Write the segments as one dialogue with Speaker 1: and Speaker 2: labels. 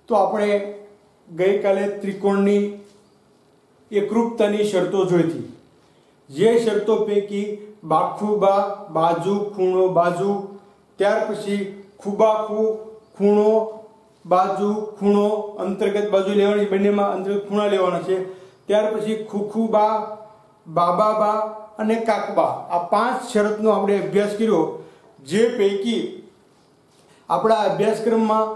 Speaker 1: तो આપણે ગઈકાલે ત્રિકોણની એકરૂપતાની શરતો જોઈ હતી। જે શરતો પૈકી બાખુબા બાજુ ખૂણો બાજુ, ત્યાર પછી ખુબાખુ ખૂણો બાજુ ખૂણો અંતર્ગત બાજુ લેવાની, બંનેમાં અંતર્ગત ખૂણા લેવાના છે। ત્યાર પછી ખુખુબા બાબાબા અને કાકબા, આ 5 શરતનો આપણે અભ્યાસ કર્યો। જે પૈકી આપણા અભ્યાસક્રમમાં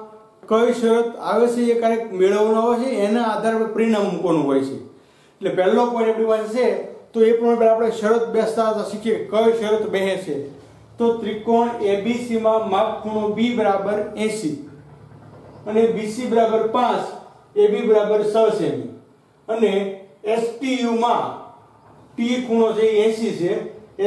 Speaker 1: કઈ શરત આવે છે એ ક્યારેક મેળવવાનો હોય છે, એના આધારે પરિણામ મૂકવાનું હોય છે। એટલે પહેલો પોઈન્ટ આપણી પાસે છે તો એ પ્રમાણે આપણે શરત બેસતા શીખીએ કઈ શરત બેસે છે। તો ત્રિકોણ ABC માં માપ ખૂણો B બરાબર 80 અને BC બરાબર 5, AB બરાબર 6 સેમી અને STU માં T ખૂણો છે 80 છે,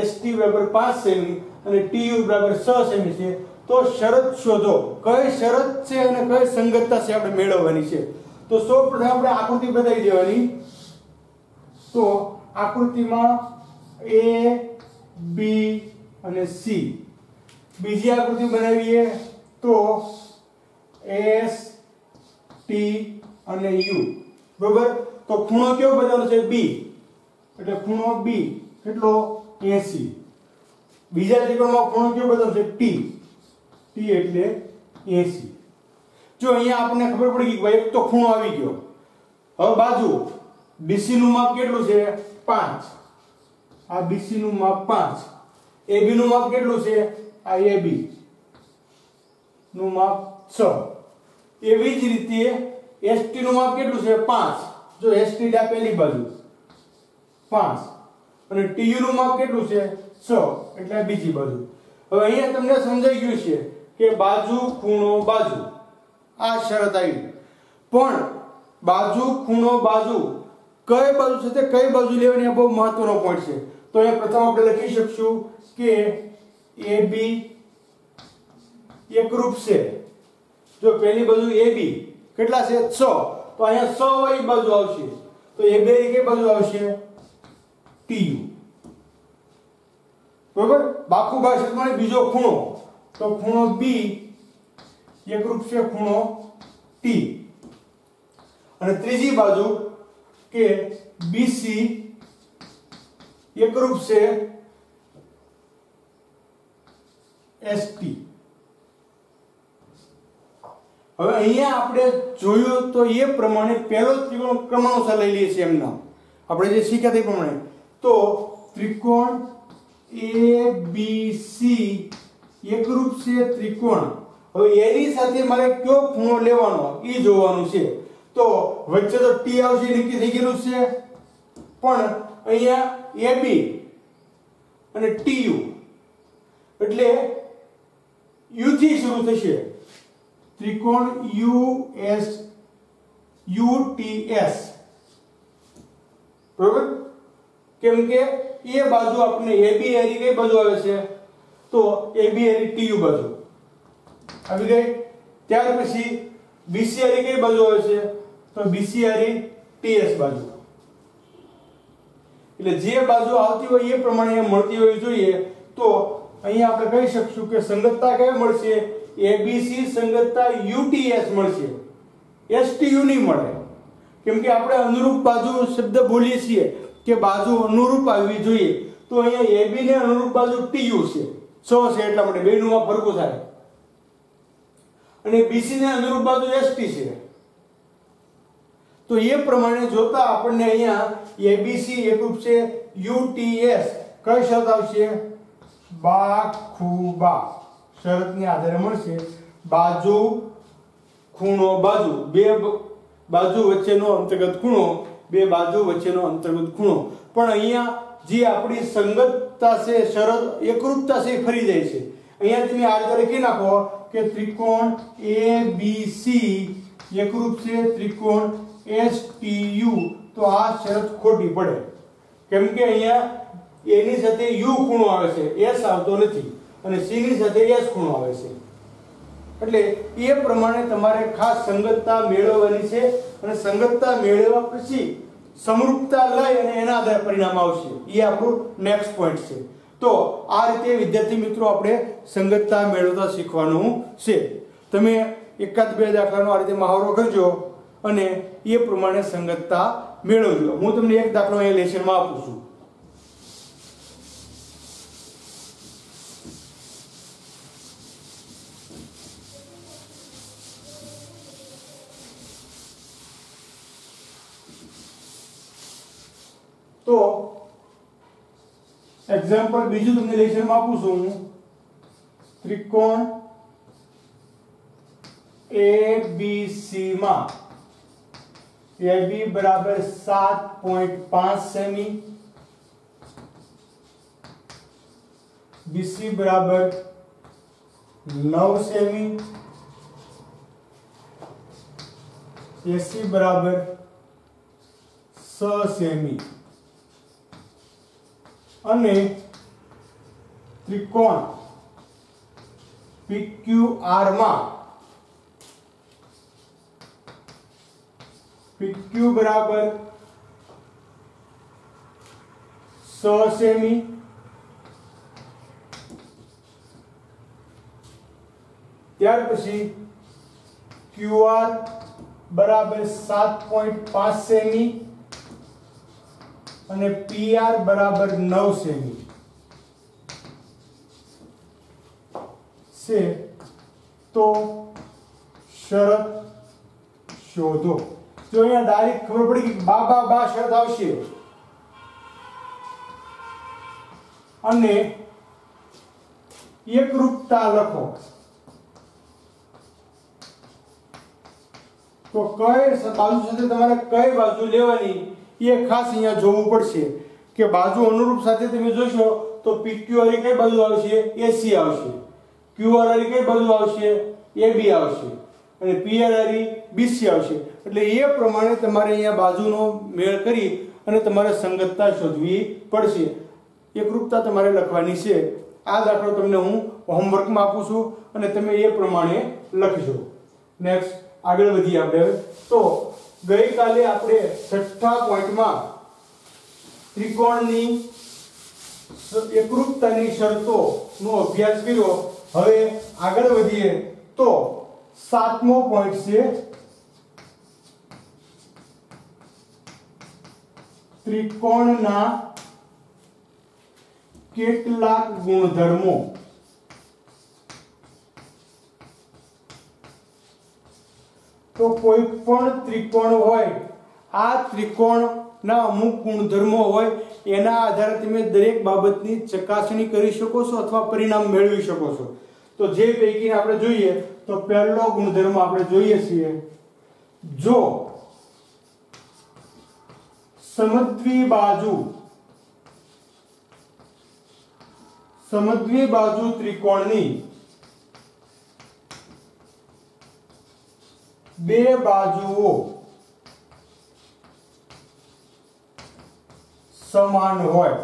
Speaker 1: ST બરાબર 5 સેમી અને TU બરાબર 6 સેમી છે। तो शरत शोधो, कई शरत છે અને કઈ સંગતતા છે આપણે મેળવવાની છે। તો સૌપ્રથમ આપણે આકૃતિ બતાવી દેવાની। તો આકૃતિમાં A B અને C, બીજી આકૃતિ બનાવીએ તો S T અને U, બરાબર। તો ખૂણો કેવો બતાવવાનો છે B, એટલે ખૂણો B કેટલો 80। બીજા ત્રિકોણમાં ખૂણો કેવો બતાવવાનો છે T, T એટલે 80। જો અહીંયા આપણને ખબર પડી કે ભાઈ એક તો ખૂણો આવી ગયો। હવે બાજુ BC નું માપ કેટલું છે 5, આ BC નું માપ 5, AB નું માપ કેટલું છે આ AB નું માપ 6। એવી જ રીતે ST નું માપ કેટલું છે 5, જો ST એટલે પહેલી બાજુ 5 અને TU નું માપ કેટલું છે 6 એટલે બીજી બાજુ। હવે અહીંયા તમને સમજાઈ ગયું છે કે બાજુ ખૂણો બાજુ આ શરત આવી, પણ બાજુ ખૂણો બાજુ કઈ બાજુ છે તે કઈ બાજુ લેવાની આ બહુ મહત્વનો પોઈન્ટ છે। તો એ પ્રથમ આપણે લખી શકશું કે AB એકરૂપ છે। જો પહેલી બાજુ AB કેટલા છે 6, તો અહીંયા 6 વાળી બાજુ આવશે, તો AB ની કઈ બાજુ આવશે TU, બરાબર। બાકુબા શરતમાં બીજો ખૂણો, तो ખૂણો B એકરૂપ છે ખૂણો T અને ત્રીજી બાજુ કે BC એકરૂપ છે ST। હવે અહીંયા આપણે જોયું તો એ પ્રમાણે પહેલો ત્રિકોણ ક્રમાનુસાર લઈ લઈએ છીએ એમના, આપણે જે શીખ્યા તે પ્રમાણે। તો ત્રિકોણ ABC એકરૂપ છે ત્રિકોણ। હવે એની સાથે મારે કયો ખૂણો લેવાનો એ જોવાનું છે। તો વચ્ચે તો T આવશે નક્કી થઈ ગયેલું છે, પણ અહીંયા AB અને TU એટલે U થી શરૂ થશે, ત્રિકોણ UTS, બરાબર। કેમ કે એ બાજુ આપણે AB એની કઈ બાજુ આવે છે तो AB एरी TU बाजू આવી ગઈ। ત્યાર પછી BC એરી કઈ બાજુ આવે છે તો BC એરી TS બાજુ, એટલે જે બાજુ આવતી હોય એ પ્રમાણે મળતી હોવી જોઈએ। તો અહીંયા આપણે કહી શકશું કે સંગતતા કઈ મળશે ABC સંગતતા UTS મળશે, STU નહીં મળે। કેમ કે આપણે અનુરૂપ બાજુ શબ્દ બોલીએ છીએ કે બાજુ અનુરૂપ આવવી જોઈએ, તો અહીંયા AB ને અનુરૂપ બાજુ TU છે 6 છે, એટલા માટે બેનું માં ફરક થાય। અને BC ને અનુરૂપ બાજુ ST છે, તો એ પ્રમાણે જોતા આપણને અહીંયા ABC એકરૂપ છે UTS, કઈ શરત આવશે બાખુબા શરતની આધારે મળશે બાજુ ખૂણો બાજુ, બે બાજુ વચ્ચેનો અંતર્ગત ખૂણો, બે બાજુ વચ્ચેનો અંતર્ગત ખૂણો। પણ અહીંયા જે આપણી સંગતતા છે શરત એકરૂપતા છે ફરી જાય છે। અહીંયા તમે આ રીતે લખી નાખો કે ત્રિકોણ ABC એકરૂપ છે ત્રિકોણ STU, તો આ શરત ખોટી પડે। કેમ કે અહીંયા A ની સાથે U ખૂણો આવે છે, S આવતો નથી, અને C ની સાથે S ખૂણો આવે છે। એટલે એ પ્રમાણે તમારે ખાસ સંગતતા મેળવવાની છે, અને સંગતતા મેળવ્યા પછી સમરૂપતા લઈ અને એના આધારે પરિણામ આવશે। એ આપણો નેક્સ્ટ પોઈન્ટ છે। તો આ રીતે વિદ્યાર્થી મિત્રો આપણે સંગતતા મેળવતા શીખવાનું છે। તમે એકાદ બે દાખલાનો આ રીતે મહાવરો કરજો અને એ પ્રમાણે સંગતતા મેળવજો. હું તમને એક દાખલો અહીંયા લેશનમાં આપું છું. તો એક્ઝામ્પલ બીજું તમને લેશનમાં આપું છું હું. ત્રિકોણ ABC માં AB બરાબર 7.5 સેમી, BC બરાબર 9 સેમી, AC બરાબર 6 સેમી અને ત્રિકોણ PQR માં PQ બરાબર 6 સેમી, ત્યાર પછી QR બરાબર 7.5 સેમી અને PR બરાબર 9 સેમી છે. તો શરત શોધો. જો અહીંયા ડાયરેક્ટ ખબર પડી કે બા શરત આવશે અને એકરૂપતા લખો તો કઈ બાજુ સાથે તમારે કઈ બાજુ લેવાની એ ખાસ અહીંયા જોવું પડશે કે બાજુ અનુરૂપ સાથે તમે જોશો તો PQ વાળી કઈ બાજુ આવશે? AC આવશે. QR વાળી કઈ બાજુ આવશે? AB આવશે અને PR વાળી BC આવશે. એટલે એ પ્રમાણે તમારે અહીંયા બાજુનો મેળ કરી અને તમારે સંગતતા શોધવી પડશે. એકરૂપતા તમારે લખવાની છે. આ દાખલો તમને હું હોમવર્કમાં આપું છું અને તમે એ પ્રમાણે લખજો. નેક્સ્ટ આગળ વધીએ આપણે. તો ગઈકાલે આપણે છઠ્ઠા પોઈન્ટમાં ત્રિકોણની એકરૂપતાની શરતોનો અભ્યાસ કર્યો. હવે આગળ વધીએ તો સાતમો પોઈન્ટ છે ત્રિકોણના કેટલાક ગુણધર્મો. તો કોઈ પણ ત્રિકોણ હોય, આ ત્રિકોણના અમુક ગુણધર્મો હોય, એના આધારે તમે દરેક બાબતની ચકાસણી કરી શકો છો અથવા પરિણામ મેળવી શકો છો. તો જે પૈકી આપણે જોઈએ તો પહેલો ગુણધર્મ આપણે જોઈએ છીએ, જો સમદ્વિ બાજુ ત્રિકોણની બે બાજુઓ સમાન હોય.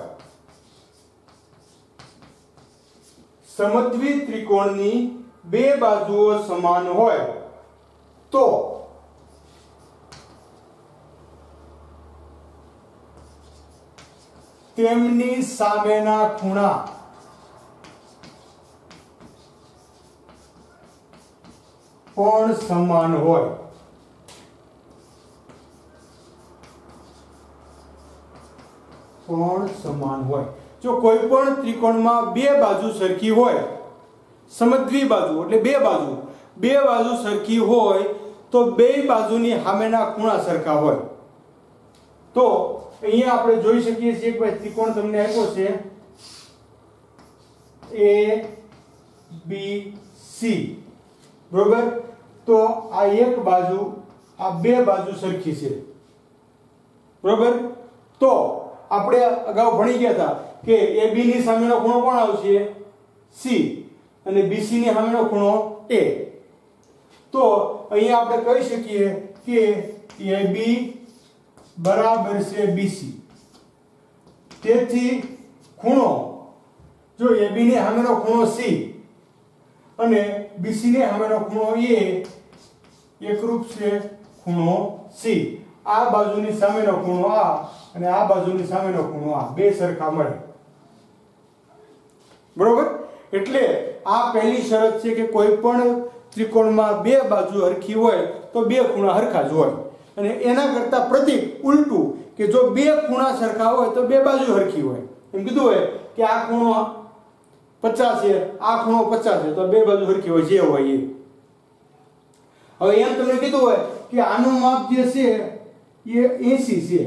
Speaker 1: સમદ્વિ ત્રિકોણની બે બાજુઓ સમાન હોય તો તેમની સામેના ખૂણા પણ સમાન હોય. જો કોઈ પણ ત્રિકોણમાં બે બાજુ સરખી હોય, સમદ્વિ બાજુ એટલે બે બાજુ સરખી હોય તો બે બાજુની સામેના ખૂણા સરખા હોય. તો અહીંયા આપણે જોઈ શકીએ છીએ કે ત્રિકોણ તમને આપ્યો છે ABC, બરોબર. તો આ એક બાજુ, આ બે બાજુ સરખી છે, બરોબર. તો આપણે અગાઉ ભણી ગયા હતા કે AB ની સામેનો ખૂણો કોણ આવશે? C અને BC ની સામેનો ખૂણો A. તો અહીંયા આપણે કહી શકીએ કે AB બરાબર છે BC. તેથી ખૂણો, જો AB ની સામેનો ખૂણો C અને BC ની સામેનો ખૂણો A એકરૂપ છે ખૂણો C. આ બાજુની સામેનો ખૂણો આ અને આ બાજુની સામેનો ખૂણો આ, બે સરખા મળે, બરોબર. એટલે આ પહેલી શરત છે કે કોઈ પણ ત્રિકોણમાં બે બાજુ હરખી હોય તો બે ખૂણા હરખા જ હોય, અને એના કરતા પ્રતીક ઉલટું કે જો બે ખૂણા સરખા હોય તો બે બાજુ હરખી હોય. એમ કીધું હોય કે આ ખૂણો 50 છે, આ ખૂણો 50 છે, તો બે બાજુ હરખી હોય, જે હોય એ. હવે એમ તમને કીધું હોય કે આનું માપ જે છે એ 80 છે,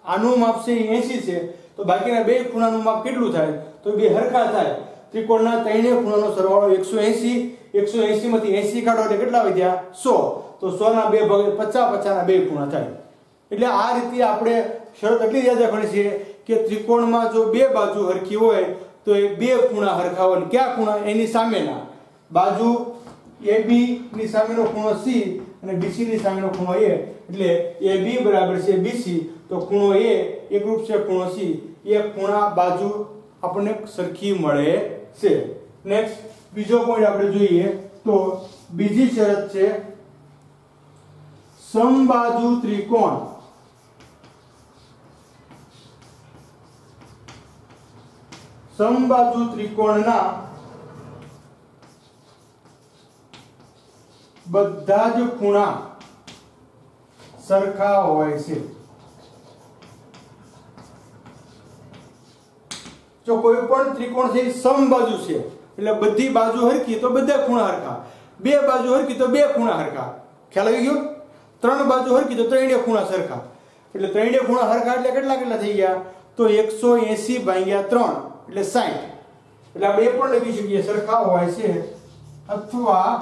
Speaker 1: આનું માપ છે એ 80 છે, તો બાકીના બે ખૂણાનું માપ કેટલું થાય? તો બે હરખા થાય. ત્રિકોણના ત્રણેય ખૂણાનો સરવાળો 180, 180 માંથી 80 કાઢો એટલે કેટલા વધ્યા? 100. તો 100 ના બે ભાગે 50, 50 ના બે ખૂણા થાય. એટલે આ રીતે આપણે શરત એટલી યાદ રાખવાની છે કે ત્રિકોણમાં જો બે બાજુ હરખી હોય તો એ બે ખૂણા હરખા હોય. કયા ખૂણા? એની સામેના બાજુ AB ની સામેનો ખૂણો C અને BC ની સામેનો ખૂણો A, એટલે AB બરાબર છે BC, તો ખૂણો A એકરૂપ છે ખૂણો C, એ ખૂણા બાજુ આપણને સરખી મળે છે. નેક્સ્ટ બીજો પોઈન્ટ આપણે જોઈએ તો બીજી શરત છે સમબાજુ ત્રિકોણ સમબાજુ ત્રિકોણના બધા જ ખૂણા સરખા હોય છે. જો કોઈ પણ ત્રિકોણ છે સમબાજુ છે એટલે બધી બાજુ હરખી તો બધા ખૂણા હરખા, બે બાજુ હરખી તો બે ખૂણા હરખા. ખ્યાલ આવી ગયો? ત્રણ બાજુ હરખી તો ત્રણેય ખૂણા સરખા, એટલે ત્રણેય ખૂણા હરખા એટલે કેટલા થઈ ગયા? તો 180 ભાગ્યા 3 એટલે 60. એટલે આપણે એ પણ લખી શકીએ સરખા હોય છે અથવા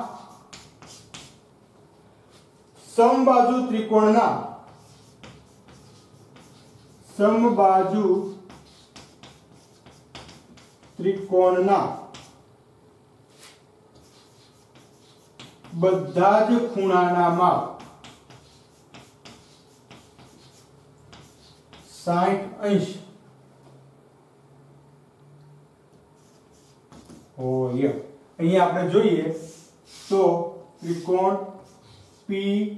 Speaker 1: સમબાજુ ત્રિકોણના બધા જ ખૂણાના માપ 60 અંશ હોય. અહીંયા આપણે જોઈએ તો ત્રિકોણ PQR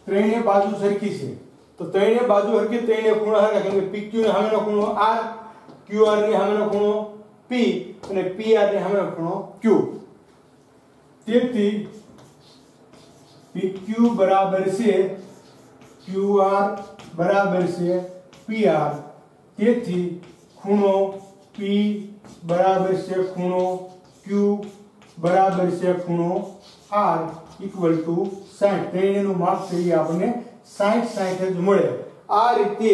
Speaker 1: ત્રણેય બાજુ સરખી છે, તો ત્રણેય બાજુ હરખી ત્રણેય ખૂણા હરખા, કેમ કે PQ ની સામેનો ખૂણો R, QR ની સામેનો ખૂણો P અને PR ની સામેનો ખૂણો Q. તેથી PQ બરાબર છે QR બરાબર છે PR, તેથી ખૂણો P બરાબર છે ખૂણો Q બરાબર છે ખૂણો R ઇક્વલ ટુ 60. ત્રણેયનું માપ છે એ આપણને 60 જ મળે. આ રીતે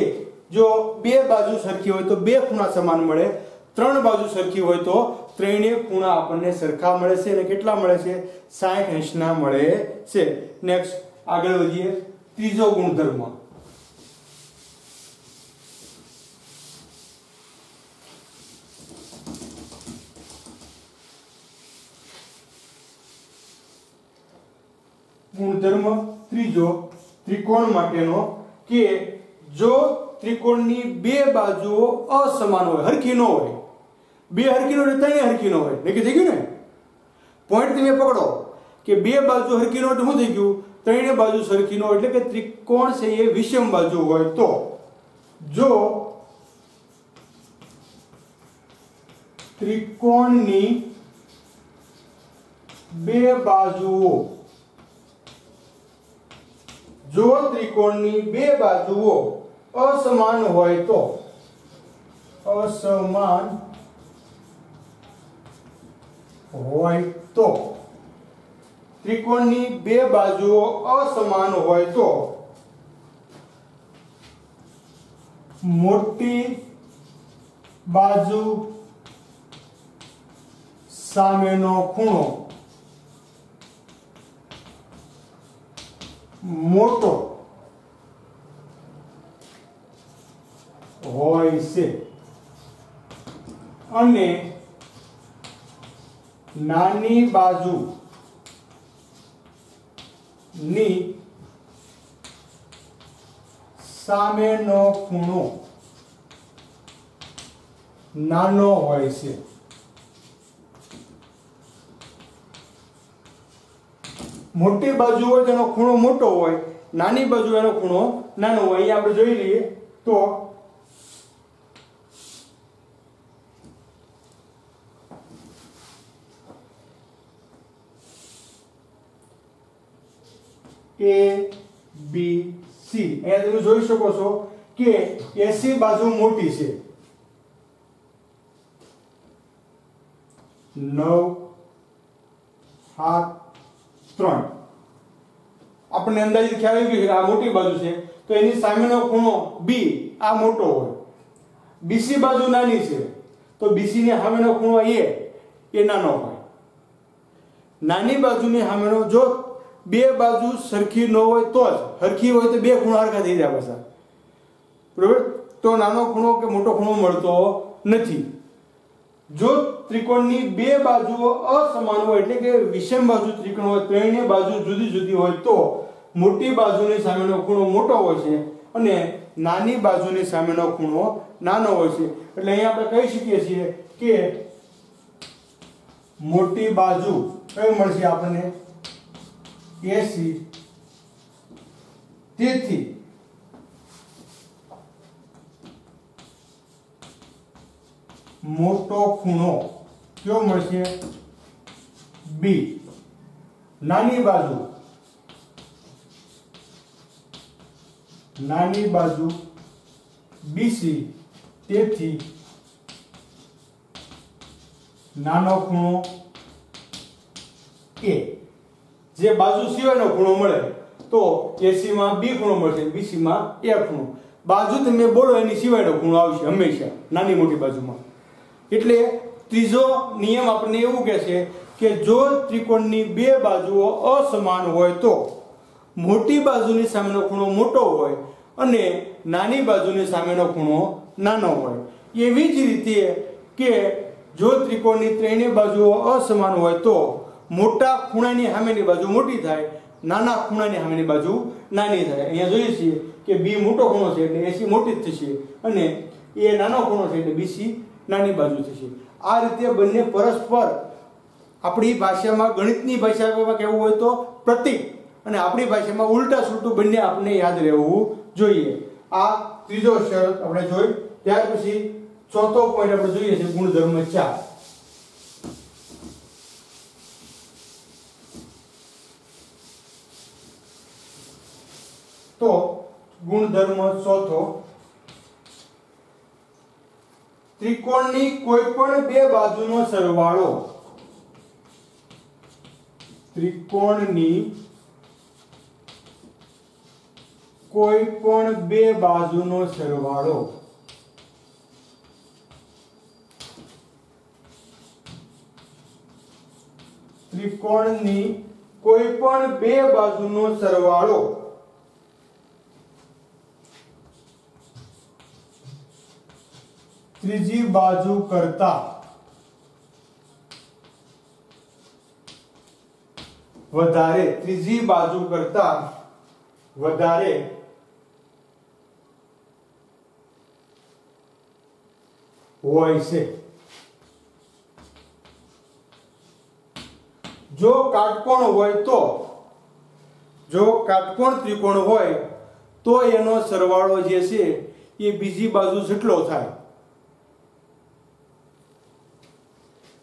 Speaker 1: જો બે બાજુ સરખી હોય તો બે ખૂણા સમાન મળે, ત્રણ બાજુ સરખી હોય તો ત્રણેય ખૂણા આપણને સરખા મળે છે, અને કેટલા મળે છે? 60 અંશના મળે છે. નેક્સ્ટ આગળ વધીએ. ત્રીજો ગુણધર્મ ત્રીજો ત્રિકોણ માટેનો કે જો ત્રિકોણની બે બાજુઓ અસમાન હોય, હરખી ન હોય, બે હરખી ન હોય ત્રણેય હરખી ન હોય, નક્કી થઈ ગયું ને? પોઈન્ટ તમે પકડો કે બે બાજુ હરખી ન હોય તો શું થઈ ગયું? ત્રણેય બાજુ સરખી ન હોય, એટલે કે ત્રિકોણ છે એ વિષમ બાજુ હોય. તો જો ત્રિકોણની બે બાજુઓ અસમાન હોય તો ત્રિકોણની બે બાજુઓ અસમાન હોય તો મોટી બાજુ સામેનો ખૂણો મોટો હોય છે અને નાની બાજુ ની સામેનો ખૂણો નાનો હોય છે. મોટી બાજુ હોય તેનો ખૂણો મોટો હોય, નાની બાજુ એનો ખૂણો નાનો હોય. અહીંયા આપણે જોઈ લઈએ તો A B C અહીંયા તમે જોઈ શકો છો કે AC બાજુ મોટી છે 9 7 3 આપણને અંદાજિત ખ્યાલ આવી ગયો કે આ મોટી બાજુ છે તો એની સામેનો ખૂણો B આ મોટો હોય BC બાજુ નાની છે તો BC ની સામેનો ખૂણો A એ નાનો હોય નાની બાજુની સામેનો જો બે બાજુ સરખી ન હોય તો જ સરખી હોય તો બે ખૂણા સરખા થઈ જાય પાછા બરોબર તો નાનો ખૂણો કે મોટો ખૂણો મળતો નથી જો ત્રિકોણની બે બાજુઓ અસમાન હોય એટલે કે વિષમ બાજુ ત્રિકોણ હોય ત્રણેય બાજુ જુદી જુદી હોય તો મોટી બાજુની સામેનો ખૂણો મોટો હોય છે અને નાની બાજુની સામેનો ખૂણો નાનો હોય છે એટલે અહીંયા આપણે કહી શકીએ છીએ કે મોટી બાજુ કઈ મળશે આપણને AC તેથી મોટો ખૂણો કયો મળશે B નાની બાજુ BC તેથી નાનો ખૂણો A જે બાજુ સિવાયનો ખૂણો મળે તો AC માં B ખૂણો મળશે BC માં A ખૂણો બાજુ તમે બોલો એની સિવાયનો ખૂણો આવશે હંમેશા નાની મોટી બાજુમાં એટલે ત્રીજો નિયમ આપણને એવું કહે છે કે જો ત્રિકોણની બે બાજુઓ અસમાન હોય તો મોટી બાજુની સામેનો ખૂણો મોટો હોય અને નાની બાજુની સામેનો ખૂણો નાનો હોય એવી જ રીતે કે જો ત્રિકોણની ત્રણેય બાજુઓ અસમાન હોય તો મોટા ખૂણાની સામેની બાજુ મોટી થાય નાના ખૂણાની સામેની બાજુ નાની થાય અહીંયા જોઈએ છીએ કે B મોટો ખૂણો છે એટલે AC મોટી જ થશે અને A નાનો ખૂણો છે એટલે BC નાની બાજુ થશે આ રીતે બંને પરસ્પર આપણી ભાષામાં ગણિતની ભાષામાં કહેવું હોય તો પ્રતીક અને આપણી ભાષામાં ઉલટા સુલટું બંને આપણે યાદ રહેવું જોઈએ આ ત્રીજો શરત આપણે જોઈ ત્યાર પછી ચોથો પોઈન્ટ આપણે જોઈએ છે ગુણધર્મ 4 તો ગુણધર્મ ચોથો ત્રિકોણની કોઈ પણ બે બાજુનો સરવાળો ત્રિકોણની કોઈ પણ બે બાજુનો સરવાળો ત્રિકોણની કોઈ પણ બે બાજુનો સરવાળો ત્રીજી બાજુ કરતા વધારે ત્રીજી બાજુ કરતા વધારે હોય છે જો કાટકોણ હોય તો જો કાટકોણ ત્રિકોણ હોય તો એનો સરવાળો જે છે એ બીજી બાજુ જેટલો થાય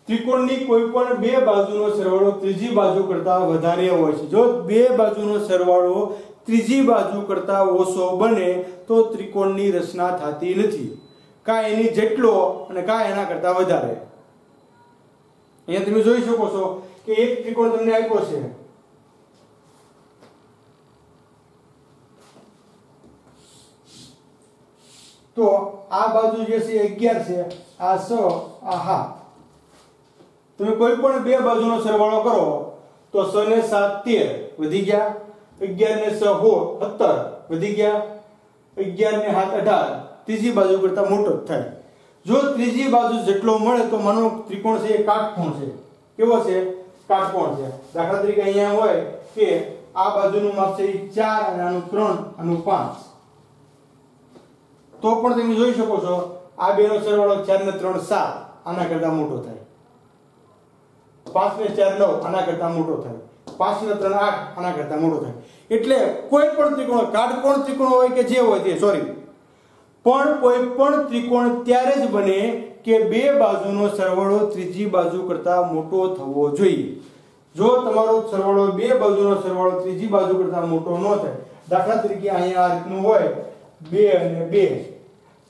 Speaker 1: ત્રિકોણની કોઈ પણ બે બાજુનો સરવાળો ત્રીજી બાજુ કરતા વધારે હોય છે જો બે બાજુનો સરવાળો ત્રીજી બાજુ કરતા ઓછો બને તો ત્રિકોણની રચના થતી નથી કા એની જેટલો અને કા એના કરતા વધારે અહીંયા તમે જોઈ શકો છો કે એક ત્રિકોણ તમને આપ્યો છે તો આ બાજુ જે છે 11 છે આ 6 આ 7 તમે કોઈ પણ બે બાજુનો સરવાળો કરો તો 6 ને 7 13 વધી ગયા 11 ને 6 17 વધી ગયા 11 ને 7 18 ત્રીજી બાજુ કરતા મોટો થાય જો ત્રીજી બાજુ જેટલો મળે તો માનો ત્રિકોણ છે એ કાટકોણ છે કેવો છે કાટકોણ છે દાખલા તરીકે અહીંયા હોય કે આ બાજુનું માપ છે 4 અને આનું 3 આનું 5 તો પણ તમે જોઈ શકો છો આ બેનો સરવાળો 4 ને 3 7 આના કરતા મોટો થાય 5 ને 4 9 આના કરતા મોટો થાય 5 ને 3 8 આના કરતા મોટો થાય એટલે કોઈ પણ ત્રિકોણ કાટકોણ ત્રિકોણ હોય કે જે હોય તે પણ કોઈ પણ ત્રિકોણ ત્યારે જ બને કે બે બાજુનો સરવાળો ત્રીજી બાજુ કરતા મોટો થવો જોઈએ જો તમારો સરવાળો બે બાજુનો સરવાળો ત્રીજી બાજુ કરતા મોટો ન થાય, દાખલા તરીકે અહીંયા આ રીતનું હોય 2 અને 2,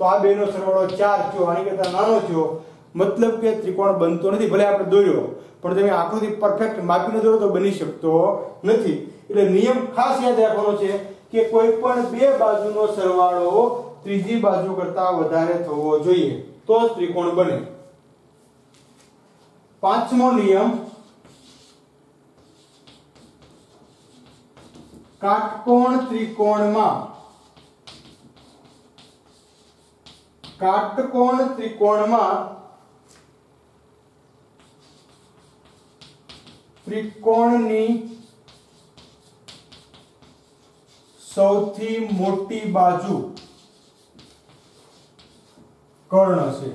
Speaker 1: તો આ બેનો સરવાળો 4 થયો, આની કરતા નાનો થયો, મતલબ કે ત્રિકોણ બનતો નથી. ભલે આપણે દોર્યો પણ તમે આકૃતિ પરફેક્ટ માપીને દોરો તો બની શકતો નથી. એટલે નિયમ ખાસ યાદ રાખવાનો છે કે કોઈ પણ બે બાજુનો સરવાળો ત્રીજી બાજુ કરતા વધારે થવો જોઈએ, તો જ ત્રિકોણ બને. પાંચમો નિયમ, કાટકોણ ત્રિકોણમાં ત્રિકોણની સૌથી મોટી બાજુ કર્ણ છે.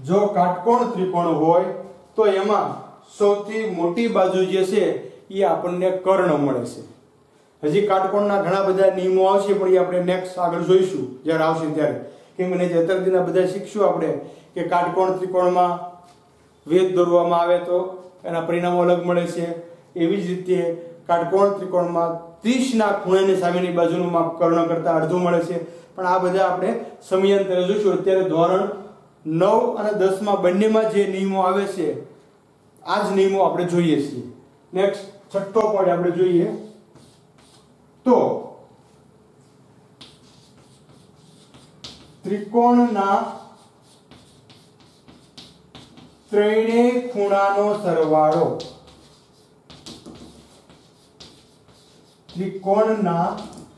Speaker 1: જો કાટકોણ ત્રિકોણ હોય તો એમાં સૌથી મોટી બાજુ જે છે એ આપણને કર્ણ મળે છે. હજી કાટકોણના ઘણા બધા નિયમો આવશે પણ એ આપણે નેક્સ્ટ આગળ જોઈશું જ્યારે આવશે ત્યારે. કેમ કે અત્યાર સુધીના બધા શીખશું આપણે કે કાટકોણ ત્રિકોણમાં વેધ દોરવામાં આવે તો એના પરિણામો અલગ મળે છે. એવી જ રીતે કાટકોણ ત્રિકોણમાં 30 ના ખૂણાની સામેની બાજુનું માપ કર્ણ કરતા અડધું મળે છે. પણ આ બધા આપણે સમયાંતરે જોઈશું. અત્યારે ધોરણ 9 અને 10 માં બંનેમાં જે નિયમો આવે છે આ જ નિયમો આપણે જોઈએ છીએ. નેક્સ્ટ છઠ્ઠો પોઈન્ટ આપણે જોઈએ તો ત્રિકોણના ત્રણેય ખૂણાનો સરવાળો, ત્રિકોણના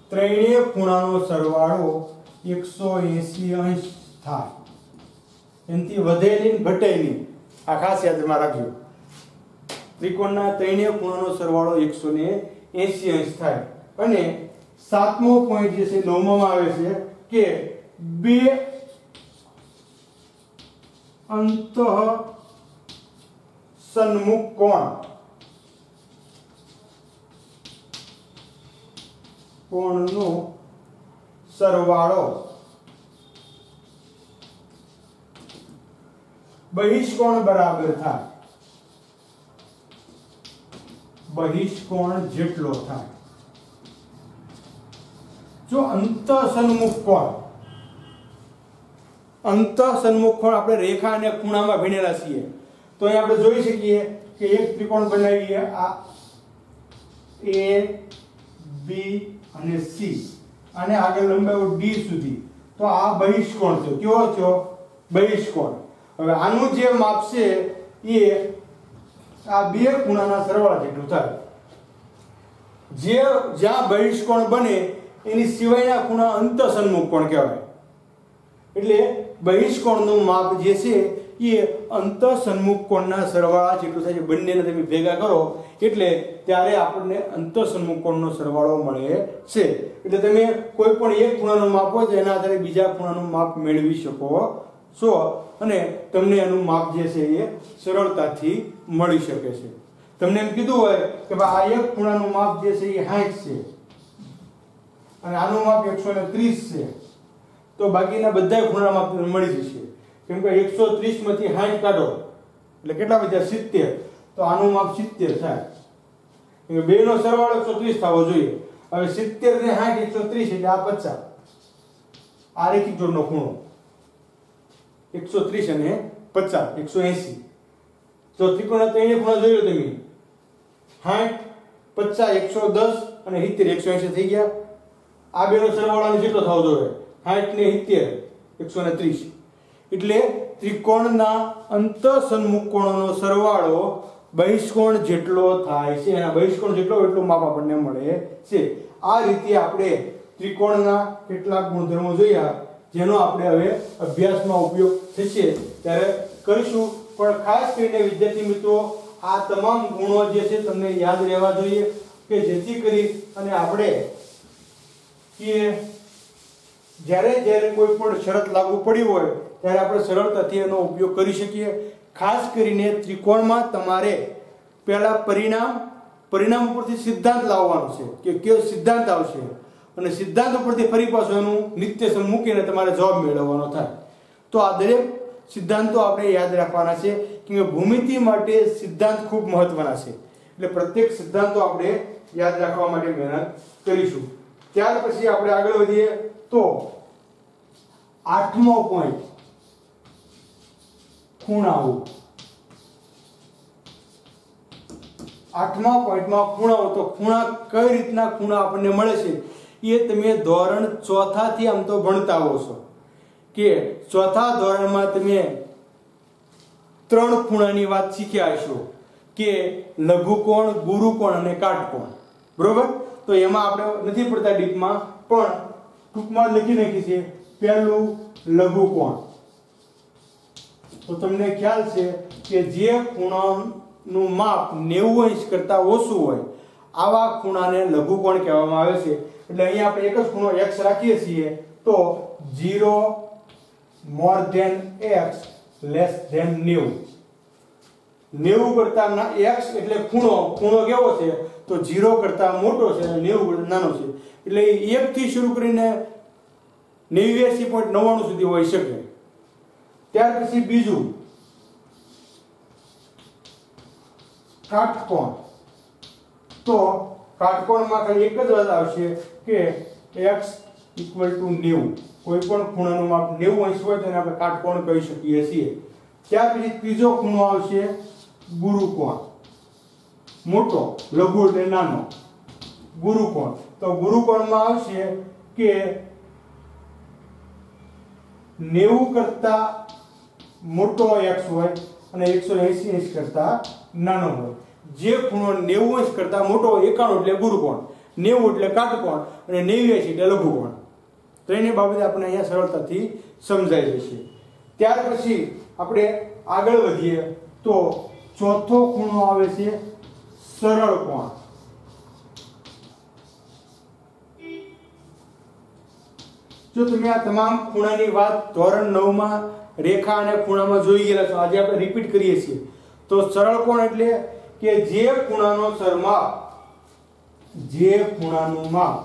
Speaker 1: ત્રણેય ખૂણાનો સરવાળો 180 અંશ થાય. એનાથી વધે નહીં ઘટે નહીં, આ ખાસ યાદમાં રાખજો. ત્રિકોણના ત્રણેય ખૂણાનો સરવાળો 180 અંશ થાય. અને સાતમો પોઈન્ટ જે છે નવમામાં આવે છે કે બે અંતઃ સન્મુખ કોણનો સરવાળો બહિષ્કોણ બરાબર થાય, બહિષ્કોણ જેટલો થાય. જો અંતઃસન્મુખ કોણ આપણે રેખા અને ખૂણામાં ભણેલા છીએ તો અહીં આપણે જોઈ શકીએ કે એક ત્રિકોણ બનાવીએ, આ A B અને C, અને આગળ લંબાવ્યો D સુધી, તો આ બહિષ્કોણ થયો. કેવો થયો? બહિષ્કોણ. હવે આનું જે માપ છે એ આ બે ખૂણાના સરવાળા જેટલું થાય. જ્યાં બહિષ્કોણ બને એની સિવાયના ખૂણા અંતઃસન્મુખ કોણ કહેવાય. એટલે બહિષ્કોણનું માપ જે છે એ અંતઃસન્મુખ કોણના સરવાળા જેટલું થાય છે. બંનેને તમે ભેગા કરો એટલે ત્યારે આપણને અંતઃસન્મુખ કોણનો સરવાળો મળે છે. એટલે તમે કોઈ પણ એક ખૂણાનું માપ હોય તો એના આધારે બીજા ખૂણાનું માપ મેળવી શકો છો અને તમને એનું માપ જે છે એ સરળતાથી મળી શકે છે. તમને એમ કીધું હોય કે ભાઈ આ એક ખૂણાનું માપ જે છે એ 60 છે અને આનું માપ 130 છે, તો બાકીના બધા ખૂણા માપ તમને મળી જશે. કેમ કે 130 માંથી 60 કાઢો એટલે કેટલા વધ્યા? 70. તો આનું માપ 70 થાય. બેનો સરવાળો 130 થવો જોઈએ. હવે 70 ને 60 130 એટલે આ 50. આ રેખિક જોડનો ખૂણો 130 અને 50 180. તો ત્રિકોણના ત્રણેય ખૂણા જોઈ લો તમે, 60 50 110 અને 70 180 થઈ ગયા. આ બેનો સરવાળો જેટલો થવો જોઈએ 60 ને 70 130. એટલે ત્રિકોણના અંતઃસન્મુખ કોણોનો સરવાળો બહિષ્કોણ જેટલો થાય છે. એના બહિષ્કોણ જેટલો એટલું માપ આપણને મળે છે. આ રીતે આપણે ત્રિકોણના કેટલાક ગુણધર્મો જોયા જેનો આપણે હવે અભ્યાસમાં ઉપયોગ થશે ત્યારે કરીશું. પણ ખાસ કરીને વિદ્યાર્થી મિત્રો આ તમામ ગુણો જે છે તમને યાદ રહેવા જોઈએ કે જેથી કરી અને આપણે કે જ્યારે કોઈ પણ શરત લાગુ પડી હોય ત્યારે આપણે સરળતાથી એનો ઉપયોગ કરી શકીએ. ખાસ કરીને ત્રિકોણમાં તમારે પહેલા પરિણામ ઉપરથી સિદ્ધાંત લાવવાનો છે કે કયો સિદ્ધાંત આવશે અને સિદ્ધાંત ઉપરથી ફરી પાછું એનું નિત્યસમ મૂકીને તમારે જવાબ મેળવવાનો થાય. તો આ દરેક સિદ્ધાંતો આપણે યાદ રાખવાના છે કે ભૂમિતિ માટે સિદ્ધાંત ખૂબ મહત્વના છે, એટલે પ્રત્યેક સિદ્ધાંતો આપણે યાદ રાખવા માટે મહેનત કરીશું. ત્યાર પછી આપણે આગળ વધીએ તો 8મો પોઈન્ટ ખૂણાઓ. 8મા પોઈન્ટમાં ખૂણાઓ. તો ખૂણા કઈ રીતના ખૂણા આપણને મળે છે એ તમે ધોરણ 4 થી આમ તો ભણતા હો છો કે 4થા ધોરણમાં તમે 3 ખૂણાની વાત શીખ્યા હશો કે લઘુકોણ, ગુરુકોણ અને કાટકોણ, બરોબર? તો એમાં આપણે નથી પડતા ડીપમાં, પણ ટૂંકમાં લખી નાખી છે. પહેલું લઘુકોણ. તો તમને ખ્યાલ છે કે જે ખૂણાનું માપ 90 અંશ કરતા ઓછું હોય આવા ખૂણાને લઘુકોણ કહેવામાં આવે છે. એટલે અહીંયા આપણે એક જ ખૂણો x રાખીએ છીએ તો 0 more than x less than 90. 90 કરતા x એટલે ખૂણો કેવો છે તો 0 કરતા મોટો છે અને 90 કરતા નાનો છે. એટલે 1 થી શરૂ કરીને 89.99 સુધી હોઈ શકે. ત્યાર પછી બીજું કાટકોણ. તો કાટકોણમાં ખાલી એક જ વાત આવશે કે x = 90. કોઈ પણ ખૂણાનું માપ 90 અંશ હોય તેને આપણે કાટકોણ કહી શકીએ છીએ. ત્યાર પછી ત્રીજો ખૂણો આવશે ગુરુકોણ. મોટો, લઘુ એટલે નાનો, ગુરુકોણ. તો ગુરુકોણમાં આવશે કે 90 કરતા મોટો x હોય અને 180 અંશ કરતા નાનો હોય. જે ખૂણો 90 અંશ કરતા મોટો હોય 91 એટલે ગુરુકોણ, 90 એટલે કાટકોણ અને 89 એટલે લઘુકોણ. તો એની બાબતે આપણે અહીંયા સરળતાથી સમજાઈ જશે. ત્યાર પછી આપણે આગળ વધીએ તો ચોથો ખૂણો આવે છે સરળ કોણ. જો તમે આ તમામ ખૂણાની વાત ધોરણ 9 માં રેખા અને ખૂણામાં જોઈ ગયેલા છો, આજે આપણે રિપીટ કરીએ છીએ. તો સરળ કોણ એટલે કે જે ખૂણાનો સરમાપ, જે ખૂણાનું માપ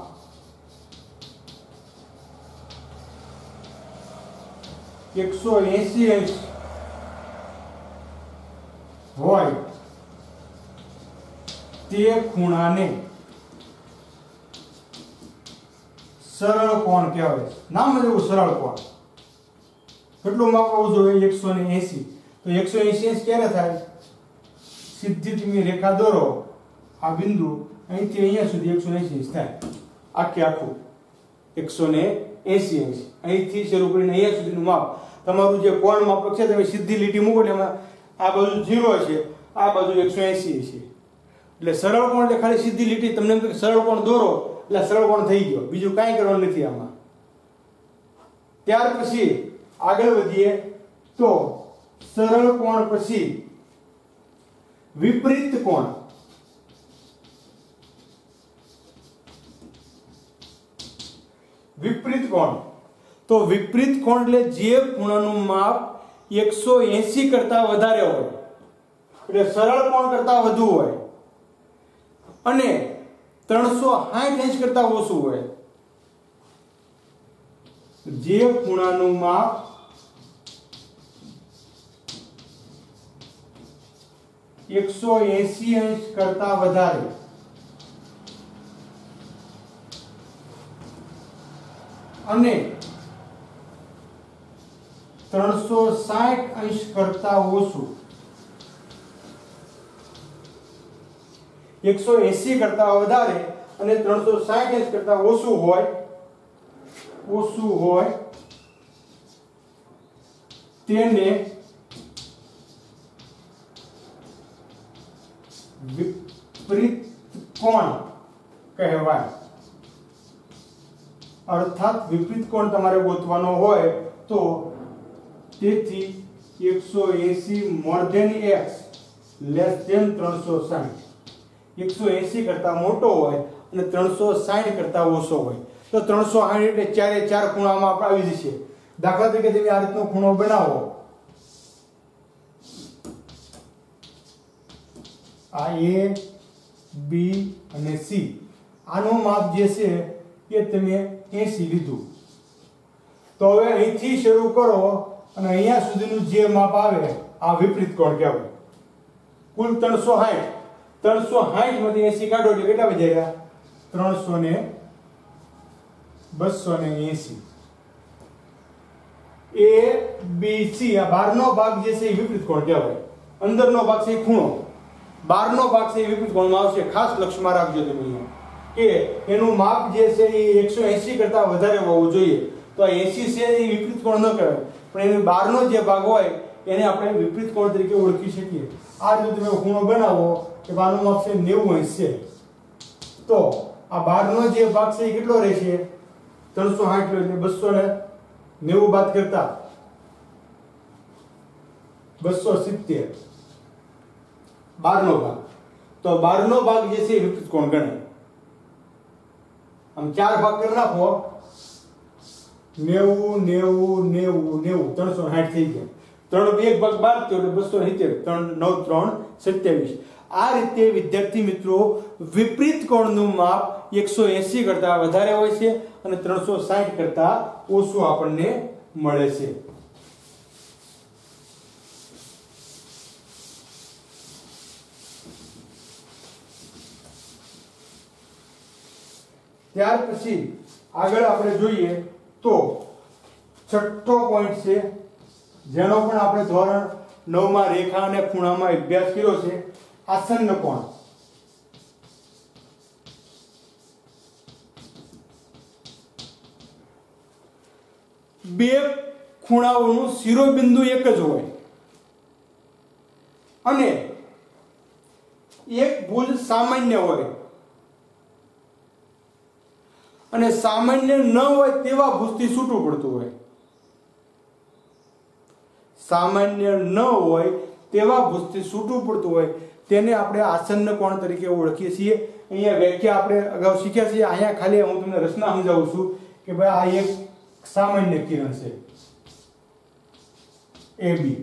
Speaker 1: 180 અંશ હોય તે ખૂણાને સરળ કોણ કહેવાય. નામ જ એવું, સરળ કોણ. કેટલું માપ આવવું જોઈએ? 180. તો 180 અંશ ક્યારે થાય? સીધી તમે રેખા દોરો, આ બિંદુ અહીંથી અહીંયા સુધી 180 અંશ થાય. આખું 180 અંશ અહીંથી શરૂ કરીને અહીંયા સુધીનું માપ. તમારું જે કોણ માપક છે તમે સીધી લીટી મૂકો એટલે એમાં આ બાજુ 0 છે, આ બાજુ 180 છે. એટલે સરળ કોણ એટલે ખાલી સીધી લીટી. તમને એમ કે સરળ કોણ દોરો એટલે સરળ કોણ થઈ ગયો, બીજું કાંઈ કરવાનું નથી આમાં. ત્યાર પછી આગળ વધીએ તો સરળ કોણ પછી વિપરીત કોણ. વિપરીત કોણ. તો વિપરીત કોણ એટલે જે ખૂણાનું માપ 180 કરતા વધારે હોય, એટલે સરળ કોણ કરતા વધુ હોય અને 360 અંશ કરતા ઓછું હોય. જે ખૂણાનું માપ 180 અંશ કરતા વધારે અને 360 અંશ કરતા ઓછું. 180 કરતા વધારે અને 360 અંશ કરતા ઓછું હોય તેને વિપરીત કોણ કહેવાય. અર્થાત વિપરીત કોણ તમારે ગોતવાનો હોય તો તેથી 180 more than x less than 360. 180 કરતા મોટો હોય અને 360 કરતા ઓછો હોય. તો 360 એટલે ચારે ચાર ખૂણામાં આપણે આવી જશે. દાખલા તરીકે તમે આ રીતનો ખૂણો બનાવો, આ A, B અને C. આનું માપ જે છે એ તમે 80 લીધું. તો હવે અહીંથી શરૂ કરો અને અહીંયા સુધીનું જે માપ આવે आ विपरीत कोण कहेवाय। कुल 360 360 માંથી 80 કાઢો એટલે કેટલા વધી ગયા 300 ને 280। ए बी सी आ बारनो भाग जे છે વિપરીત કોણ કહેવાય। અંદરનો ભાગ છે ખૂણો, બહારનો ભાગ છે વિપરીત કોણમાં આવશે। ખાસ લક્ષમાં રાખજો તમે કે એનું માપ જે છે એ 180 કરતા વધારે હોવું જોઈએ। તો આ 80 છે એ વિપરીત કોણ ન કહેવાય, પણ એનો બહારનો જે ભાગ હોય એને આપણે વિપરીત કોણ તરીકે ઓળખી શકીએ। આ રીતે તમે ખૂણો બનાવો કે આનું માપ છે 90 છે, તો આ બહારનો જે ભાગ છે એ કેટલો રહેશે 360 એટલે 290 બાદ કરતા 270 બહારનો ભાગ। તો બહારનો ભાગ જે છે વિપરીત કોણ ગણાય। આમ ચાર ભાગ કરી નાખો 90 90 90 90 360 થઈ ગયા। 3 એક ભાગ બાદ થયો એટલે 270 3 9 3 27। આ રીતે વિદ્યાર્થી મિત્રો વિપરીત કોણનું માપ 180 કરતા વધારે હોય છે અને 360 કરતા ઓછું આપણને મળે છે। ત્યાર પછી આગળ આપણે જોઈએ તો છઠ્ઠો પોઈન્ટ છે જેનો પણ આપણે ધોરણ 9 માં રેખા અને ખૂણામાં અભ્યાસ કર્યો છે, આસન્ન કોણ। બે ખૂણાઓનું શિરોબિંદુ એક જ હોય અને એક ભુજ સામાન્ય હોય અને સામાન્ય ન હોય તેવા ભુજથી છૂટું પડતું હોય। સામાન્ય ન હોય તેવા ભુજથી છૂટું પડતું હોય તેને આપણે આસન્ન કોણ તરીકે ઓળખીએ છીએ। અહીંયા વ્યાખ્યા આપણે અગાઉ શીખ્યા છીએ। અહીંયા ખાલી હું તમને રચના સમજાવું છું કે ભાઈ આ એક सामान्य किरण से ए बी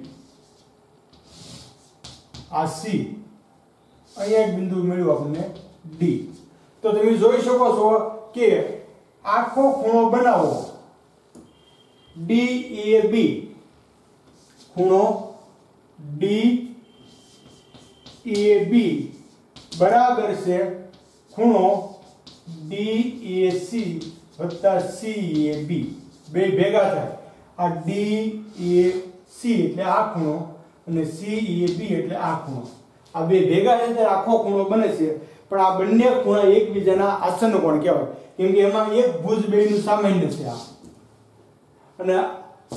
Speaker 1: आ सी અહીંયા એક બિંદુ મળ્યું આપણને ડી। તો તમે જોઈ શકો છો કે આખો ખૂણો બનાવો ડી એ બી, ખૂણો ડી એ બી બરાબર છે ખૂણો ડી એ સી વત્તા સી એ બી। બે ભેગા થાય આ ડી એ સી એટલે આ ખૂણો અને સી એ બી એટલે આ ખૂણો। આ બે ભેગા થાય ત્યારે આખો ખૂણો બને છે, પણ આ બંને ખૂણા એકબીજાના આસન્ન કોણ કહેવાય કેમ કે એમાં એક ભુજ બેયનું સામાન્ય છે આ, અને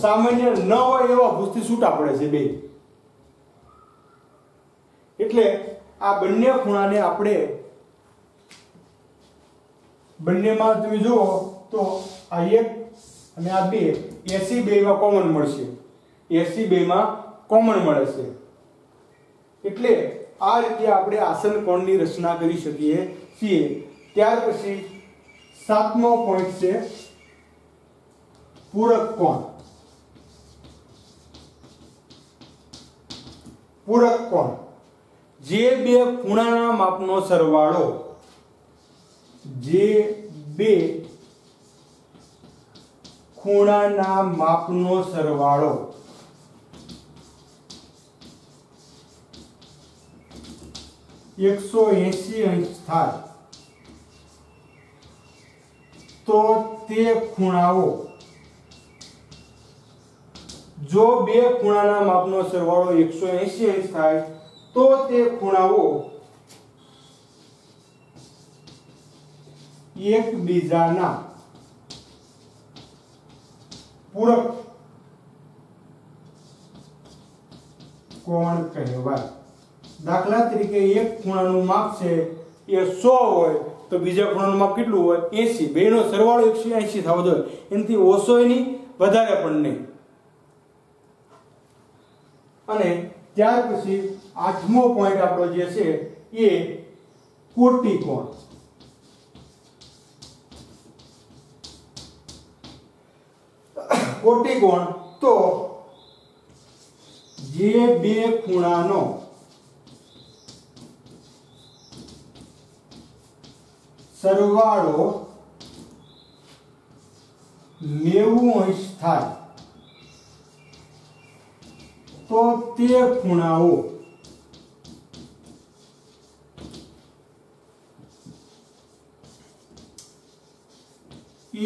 Speaker 1: સામાન્ય ન હોય એવા ભુજથી છૂટા પડે છે બે। એટલે આ બંને ખૂણાને આપણે બંનેમાં તમે જુઓ તો આ એક અને આ બે 82 માં કોમન મળશે, 82 માં કોમન મળે છે। એટલે આ રીતે આપણે આસન્ન કોણની રચના કરી શકીએ છીએ। ત્યાર પછી સાતમો પોઈન્ટ છે પૂરક કોણ। પૂરક કોણ જે બે ખૂણાના માપનો સરવાળો, જે બે ખૂણાના માપનો સરવાળો 180 અંશ થાય તો તે ખૂણાઓ, જો બે ખૂણાના માપનો સરવાળો 180 અંશ થાય તો તે ખૂણાઓ એકબીજાના પૂરક કોણ કહેવાય। દાખલા તરીકે એક ખૂણાનું માપ છે એ 100 હોય તો બીજા ખૂણાનું માપ કેટલું હોય 80, બેનો સરવાળો 180 થવો જોઈએ, એનાથી ઓછો નહીં વધારે પણ નહીં। અને ત્યાર પછી આઠમો પોઈન્ટ આપણો જે છે એ કોટી કોણ। કોટી કોણ તો જે બે ખૂણાનો સરવાળો 90 અંશ થાય તો તે ખૂણાઓ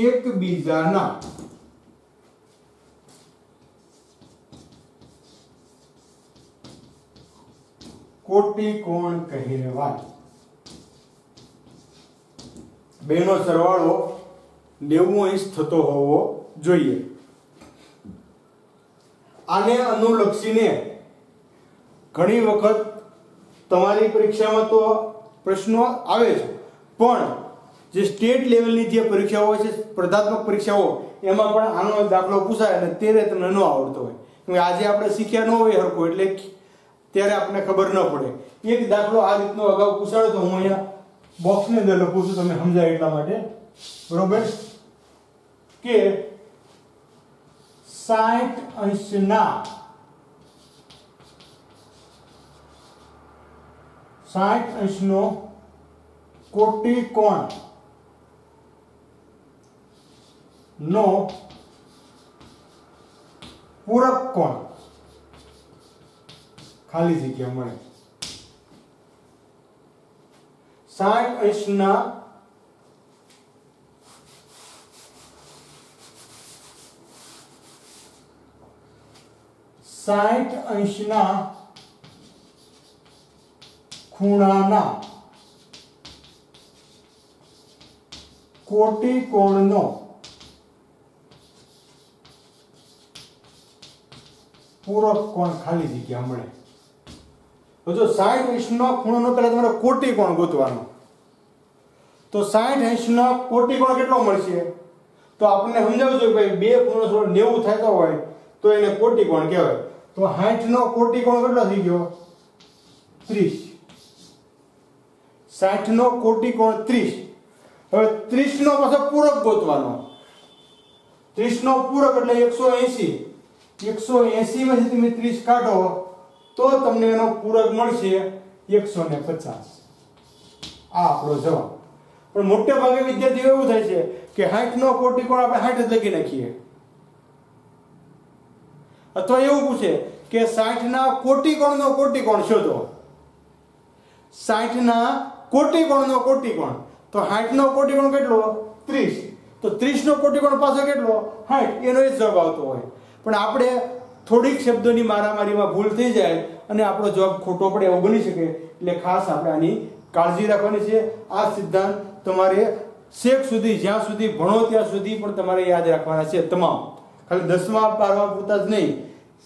Speaker 1: એકબીજાના કોટિકોણ કહેવાય. બેનો સરવાળો 90 અંશ થતો હોવો જોઈએ. આને અનુલક્ષીને ઘણી વખત તમારી પરીક્ષામાં તો પ્રશ્નો આવે છે, પણ જે સ્ટેટ લેવલની જે પરીક્ષાઓ હોય છે, સ્પર્ધાત્મક પરીક્ષાઓ, એમાં પણ આનો દાખલો પૂછાય અને ત્યારે તમને ન આવડતો હોય. કેમ આજે આપણે શીખ્યા ન હોય હરખો, એટલે ત્યારે આપણને ખબર ન પડે. એક દાખલો આ રીતનો અગાઉ પૂછાયો તો હું અહીંયા બોક્સની અંદર લખું છું, તમે સમજાય એટલા માટે. બરોબર? કે 60 અંશના 60 અંશનો કોટિકોણ નો પૂરક કોણ ખાલી જગ્યા મળે. 60 અંશના ખૂણાના કોટિકોણનો પૂરક કોણ ખાલી જગ્યા મળે. તો જો 60 અંશનો ખૂણોનો પહેલા તમારે કોટિકોણ ગોતવાનો. તો 60 અંશનો કોટિકોણ કેટલો મળશે? તો આપણને સમજાવજો કે ભાઈ બે ખૂણો 90 થતો હોય તો એને કોટિકોણ કહેવાય. તો 60 નો કોટિકોણ કેટલો થઈ ગયો? 30. 60 નો કોટિકોણ 30. હવે 30 નો પાછો પૂરક ગોતવાનો. 30 નો પૂરક એટલે 180. 180 માંથી તમે 30 કાઢો તો તમને એનો પૂરક મળશે 150. આ આપણો જવાબ. પણ મોટે ભાગે વિદ્યાર્થીઓ એવું થાય છે કે 60 નો કોટિકોણ આપણે 60 જ લખી નાખીએ, અથવા એવું પૂછે કે 60 ના કોટિકોણનો કોટિકોણ શોધો. 60 ના કોટિકોણનો કોટિકોણ, તો 60 નો કોટિકોણ કેટલો? 30. તો 30 નો કોટિકોણ પાછો કેટલો? 60. એનો જ જવાબ આવતો હોય. પણ આપણે થોડીક શબ્દોની મારામારીમાં ભૂલ થઈ જાય અને આપણો જવાબ ખોટો પડે એવું બની શકે. એટલે ખાસ આપણે આની કાળજી રાખવાની છે. આ સિદ્ધાંત તમારે છેક સુધી, જ્યાં સુધી ભણો ત્યાં સુધી પણ તમારે યાદ રાખવાના છે તમામ. ખાલી 10મા 12મા પૂરતા જ નહીં,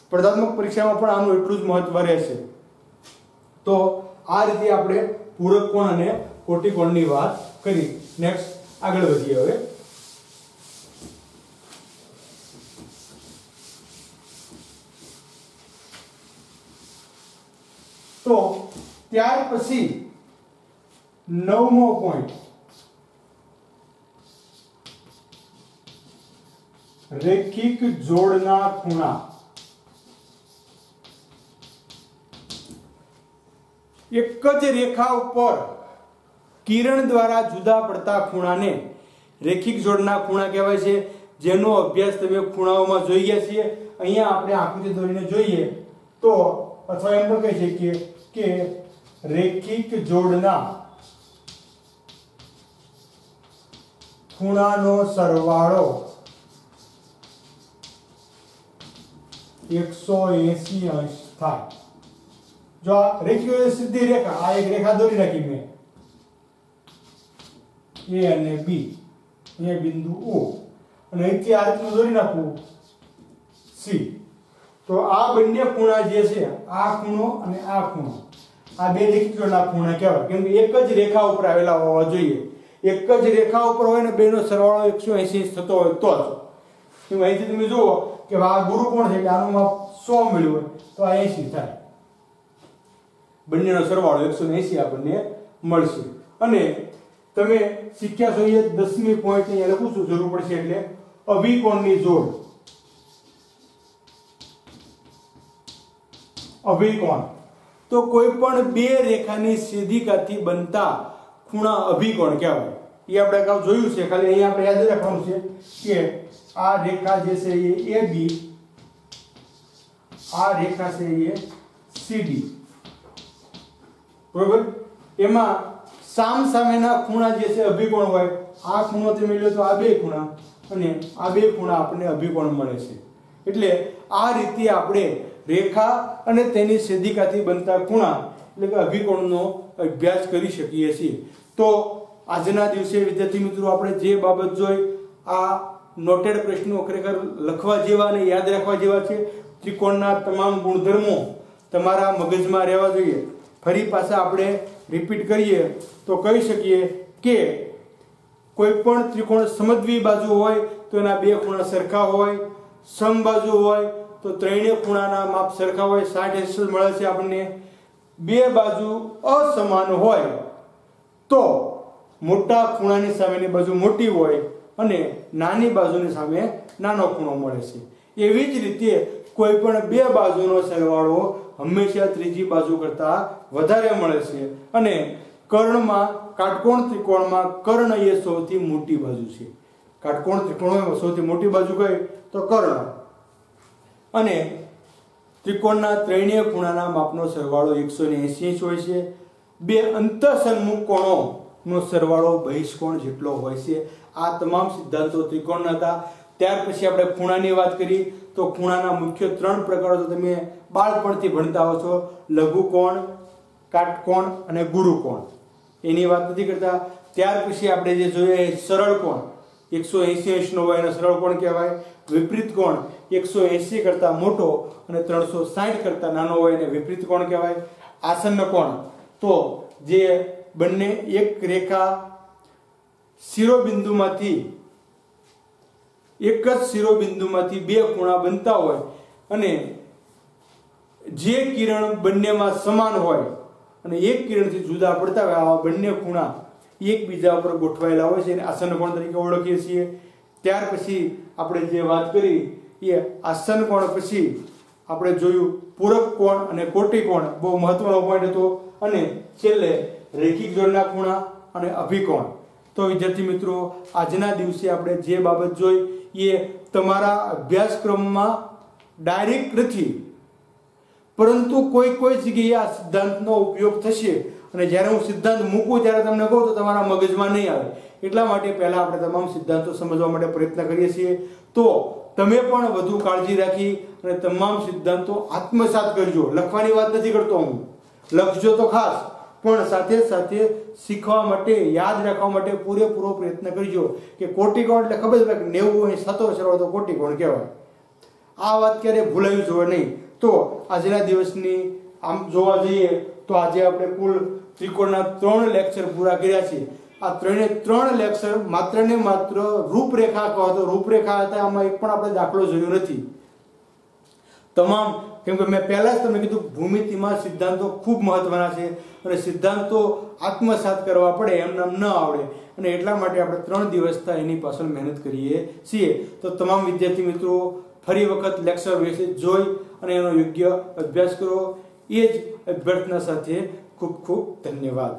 Speaker 1: સ્પર્ધાત્મક પરીક્ષામાં પણ આનું એટલું જ મહત્વ રહેશે. તો આ રીતે આપણે પૂરક કોણ અને કોટિકોણની વાત કરી. નેક્સ્ટ આગળ વધીએ હવે. તો ત્યાર પછી 9મો પોઈન્ટ, રેખિક જોડના ખૂણા. એક જ રેખા ઉપર કિરણ દ્વારા જુદા પડતા ખૂણાને રેખિક જોડના ખૂણા કહેવાય છે, જેનો અભ્યાસ તમે ખૂણાઓમાં જોઈ ગયા છીએ. અહીંયા આપણે આકૃતિ દોરીને જોઈએ તો, અથવા એમ પણ કહી શકીએ કે રેખિક જોડના ખૂણાનો સરવાળો 180 અંશ થાય. જો આ રેખીય સીધી રેખા, આ એક રેખા દોરી નાખી મેં, A અને B, એ બિંદુ O, અને અહીંથી આ રીતનું દોરી નાખું C. તો આ બંને ખૂણા જે છે, આ ખૂણો અને આ ખૂણો, આ બે રેખિક જોડના ખૂણા કહેવાય. કેમ કે એક જ રેખા ઉપર આવેલા હોવા જોઈએ. એક જ રેખા ઉપર હોય ને બેનો સરવાળો 180 થતો હોય તો જ. કેમ અહીંથી તમે જુઓ કે આ ગુરુ કોણ છે, એટલે આનું માપ 100 મળ્યું હોય તો આ 80 થાય. બંનેનો સરવાળો 180 આપણને મળશે. અને તમે શીખ્યા છો એ 10મી પોઈન્ટ અહીંયા લખું છું, જરૂર પડશે એટલે અભિકોણની જોડ. અભિકોણ તો કોઈ પણ બે રેખાની છેદિકાથી બનતા ખૂણા અભિકોણ કહેવાય. એ આપણે અગાઉ જોયું છે, ખાલી અહીંયા આપણે યાદ રાખવાનું છે કે આ રેખા જે છે એ AB, આ રેખા છે એ CD, બરોબર. એમાં સામ સામેના ખૂણા જે છે અભિકોણ હોય, આ ખૂણો તમે લો તો આ બે ખૂણા અને આ બે ખૂણા આપણને અભિકોણ મળે છે. એટલે આ રીતે આપણે રેખા અને તેની છેદિકાથી બનતા ખૂણા એટલે કે અભિકોણનો અભ્યાસ કરી શકીએ છીએ. તો આજના દિવસે વિદ્યાર્થી મિત્રો આપણે જે બાબત જોઈ, આ નોટેડ પ્રશ્નો ખરેખર લખવા જેવા અને યાદ રાખવા જેવા છે. ત્રિકોણના તમામ ગુણધર્મો તમારા મગજમાં રહેવા જોઈએ. ફરી પાછા આપણે રિપીટ કરીએ તો કહી શકીએ કે કોઈ પણ ત્રિકોણ સમદ્વિ બાજુ હોય તો એના બે ખૂણા સરખા હોય, સમબાજુ હોય તો ત્રણેય ખૂણાના માપ સરખા હોય, 60 મળે છે આપણને. બે બાજુ અસમાન હોય તો મોટા ખૂણાની સામેની બાજુ મોટી હોય અને નાની બાજુની સામે નાનો ખૂણો મળે છે. એવી જ રીતે કોઈ પણ બે બાજુનો સરવાળો હંમેશા ત્રીજી બાજુ કરતા વધારે મળે છે. અને કર્ણમાં કાટકોણ ત્રિકોણમાં કર્ણ એ સૌથી મોટી બાજુ છે. કાટકોણ ત્રિકોણમાં સૌથી મોટી બાજુ કઈ તો કર્ણ. અને ત્રિકોણના ત્રણેય ખૂણાના માપનો સરવાળો 180 ઇંચ હોય છે. બે અંતઃસન્મુખ કોણોનો સરવાળો બહિષ્કોણ જેટલો હોય છે. આ તમામ સિદ્ધાંતો ત્રિકોણના હતા. ત્યાર પછી આપણે ખૂણાની વાત કરી તો ખૂણાના મુખ્ય 3 પ્રકારો તો તમે બાળપણથી ભણતા હો છો: લઘુકોણ, કાટકોણ અને ગુરુકોણ. એની વાત નથી કરતા. ત્યાર પછી આપણે જે જોઈએ સરળ કોણ 180 અંશનો હોય એને સરળ કોણ કહેવાય. વિપરીત કોણ 180 કરતા મોટો અને 360 કરતા નાનો હોય એને વિપરીત કોણ કહેવાય. આસન્ન કોણ તો જે બંને એક રેખા શિરોબિંદુમાંથી એક જ શિરોબિંદુમાંથી બે ખૂણા બનતા હોય અને જે કિરણ બંનેમાં સમાન હોય અને એક કિરણથી જુદા પડતા હોય, આવા બંને ખૂણા એકબીજા ઉપર ગોઠવાયેલા હોય છે એને આસન્ન કોણ તરીકે ઓળખીએ છીએ. ત્યાર પછી આપણે જે વાત કરી એ આસન્ન કોણ પછી આપણે જોયું પૂરક કોણ અને કોટી કોણ, બહુ મહત્વનો પોઈન્ટ હતો. અને છેલ્લે રેખિક જોડના ખૂણા અને અભિકોણ. તો વિદ્યાર્થી મિત્રો આજના દિવસે આપણે જે બાબત જોઈ એ તમારા અભ્યાસક્રમમાં ડાયરેક્ટ નથી, પરંતુ કોઈ જગ્યાએ આ સિદ્ધાંતનો ઉપયોગ થશે. અને જ્યારે હું સિદ્ધાંત મૂકું ત્યારે તમને કહું તો તમારા મગજમાં નહીં આવે. એટલા માટે પહેલા આપણે તમામ સિદ્ધાંતો સમજવા માટે પ્રયત્ન કરીએ છીએ. તો તમે પણ વધુ કાળજી રાખી અને તમામ સિદ્ધાંતો આત્મસાત કરજો. લખવાની વાત નથી કરતો હું, લખજો તો ખાસ, પણ સાથે સાથે શીખવા માટે, યાદ રાખવા માટે પૂરેપૂરો પ્રયત્ન કરજો. કે કોટિકોણ એટલે ખબર છે કે 90 અંશ થતો સરવાળો તો કોટિકોણ કહેવાય. આ વાત ક્યારે ભૂલાવી જોઈએ નહીં. તો આજના દિવસની આમ જોવા જઈએ તો આજે આપણે કુલ ત્રિકોણના 3 લેક્ચર પૂરા કર્યા છે. આ 3 લેક્ચર માત્ર ને માત્ર રૂપરેખા કહો તો રૂપરેખા હતા. આમાં એક પણ આપણે દાખલો જોયો નથી. તમામ કેમ કે મેં પહેલા જ તમને કીધું ભૂમિતિમાં સિદ્ધાંતો ખૂબ મહત્વના છે અને સિદ્ધાંતો આત્મસાત કરવા પડે, એમને ન આવડે. અને એટલા માટે આપણે 3 દિવસથી એની પાછળ મહેનત કરીએ છીએ. તો તમામ વિદ્યાર્થી મિત્રો ફરી વખત લેક્ચર વિશે જોઈ અને એનો યોગ્ય અભ્યાસ કરો. એ જ અભ્યર્થના સાથે ખૂબ ખૂબ ધન્યવાદ.